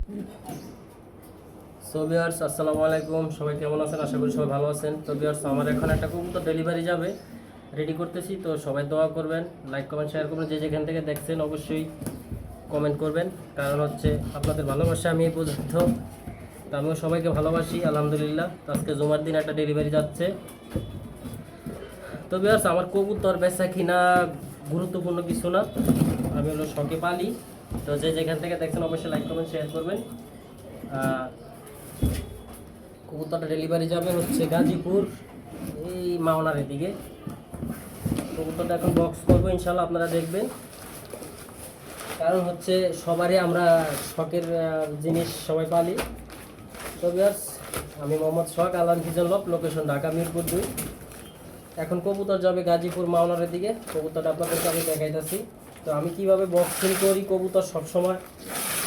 So viewers, আসসালামু আলাইকুম। সবাই কেমন আছেন? আশা করি সবাই ভালো আছেন। তো ভিউয়ার্স, আমার এখন একটা কবুতর ডেলিভারি যাবে, রেডি করতেছি। তো সবাই দোয়া করবেন, লাইক কমেন্ট শেয়ার করবেন। যে যেখান থেকে দেখছেন অবশ্যই কমেন্ট করবেন, কারণ হচ্ছে আপনাদের ভালোবাসা আমি এই পর্যন্ত। তো আমিও সবাইকে ভালোবাসি, আলহামদুলিল্লাহ। তো আজকে জুমার দিন একটা ডেলিভারি যাচ্ছে। তো ভিউয়ার্স, আমার কবুতর বেচা কিনা গুরুত্বপূর্ণ কিছু না, আমি হলো শখে পালি। তো যে যেখান থেকে দেখছেন অবশ্যই লাইক কমেন্ট শেয়ার করবেন। কবুতরটা ডেলিভারি যাবে হচ্ছে গাজীপুর, এই মাওনার দিকে। কবুতরটা এখন বক্স করবো, ইনশাল্লাহ আপনারা দেখবেন। কারণ হচ্ছে সবারই আমরা শখের জিনিস সবাই পালি। তো ভিউয়ার্স, আমি মোহাম্মদ শখ, আলান কিচেন লব, লোকেশন ঢাকা মিরপুর 2। এখন কবুতর যাবে গাজীপুর মাওনার দিকে। কবুতরটা আপনাদেরকে আমি দেখাইতেছি। তো আমি কিভাবে বক্সিং করি কবুতর সবসময়,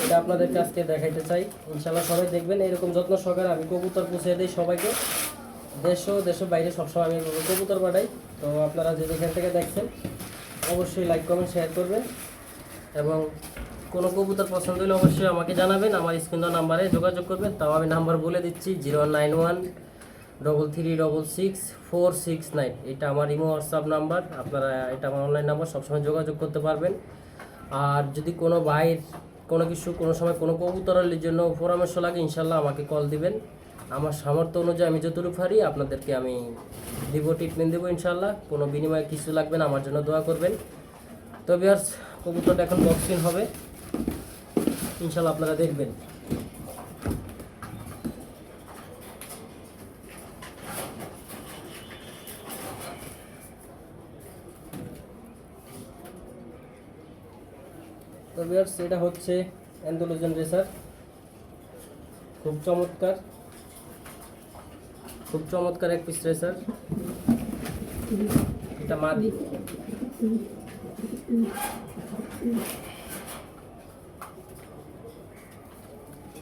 এটা আপনাদেরকে আজকে দেখাইতে চাই। ইনশাল্লাহ সবাই দেখবেন। এরকম যত্ন সহকারে আমি কবুতর পৌঁছে দিই সবাইকে, দেশের বাইরে সবসময় আমি কবুতর পাঠাই। তো আপনারা যে যেখান থেকে দেখছেন অবশ্যই লাইক কমেন্ট শেয়ার করবেন, এবং কোনো কবুতর পছন্দ হলে অবশ্যই আমাকে জানাবেন। আমার স্ক্রিন নাম্বারে যোগাযোগ করবেন। তাও আমি নাম্বার বলে দিচ্ছি, 09133666469। এটা আমার ইমো হোয়াটসঅ্যাপ নাম্বার। আপনারা, এটা আমার অনলাইন নাম্বার, সবসময় যোগাযোগ করতে পারবেন। আর যদি কোনো ভাইয়ের কোনো সময় কোনো কবুতরের জন্য পরামর্শ লাগে, ইনশাল্লাহ আমাকে কল দিবেন। আমার সামর্থ্য অনুযায়ী আমি যতটুকু পারি আপনাদেরকে আমি ট্রিটমেন্ট দেবো ইনশাল্লাহ। কোনো বিনিময়ে কিছু লাগবে না, আমার জন্য দোয়া করবেন। তো ভিউয়ার্স, কবুতরটা এখন বক্সিং হবে, ইনশাল্লাহ আপনারা দেখবেন। তো ভিউয়ার্স, এটা হচ্ছে অ্যান্ডালুজিয়ান রেসার, খুব চমৎকার এক পিস রেসার। এটা মাদি।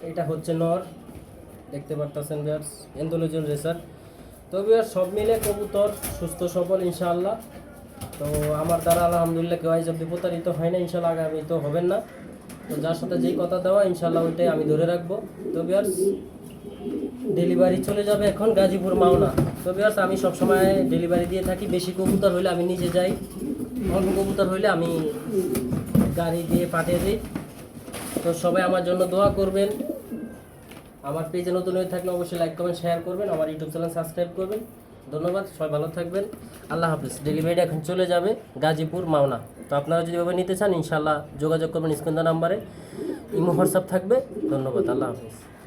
এটা হচ্ছে নর, দেখতে পারতেছেন ভিউয়ার্স, অ্যান্ডালুজিয়ান রেসার। তো ভিউয়ার্স, সব মিলে কবুতর সুস্থ সবল ইনশাআল্লাহ। তো আমার দ্বারা আলহামদুলিল্লাহ কেউ আজ অব্দি প্রতারিত হয় না, ইনশাল্লাহ আগামী তো হবেন না। তো যার সাথে যেই কথা দেওয়া ইনশাল্লাহ ওইটাই আমি ধরে রাখবো। তো ভিউয়ার্স, ডেলিভারি চলে যাবে এখন গাজীপুর মাওনা। তো ভিউয়ার্স, আমি সবসময় ডেলিভারি দিয়ে থাকি। বেশি কবুতর হইলে আমি নিজে যাই, অল্প কবুতর হইলে আমি গাড়ি দিয়ে পাঠিয়ে দিই। তো সবাই আমার জন্য দোয়া করবেন। আমার পেজে নতুন হয়ে থাকলে অবশ্যই লাইক কমেন্ট শেয়ার করবেন, আমার ইউটিউব চ্যানেল সাবস্ক্রাইব করবেন। ধন্যবাদ, সবাই ভালো থাকবেন, আল্লাহ হাফিজ। ডেলিভারিটা এখন চলে যাবে গাজীপুর মাওনা। তো আপনারা যদি এভাবে নিতে চান ইনশাল্লাহ যোগাযোগ করবেন স্ক্রিন নাম্বারে, ইমো হোয়াটসঅ্যাপ থাকবে। ধন্যবাদ, আল্লাহ হাফিজ।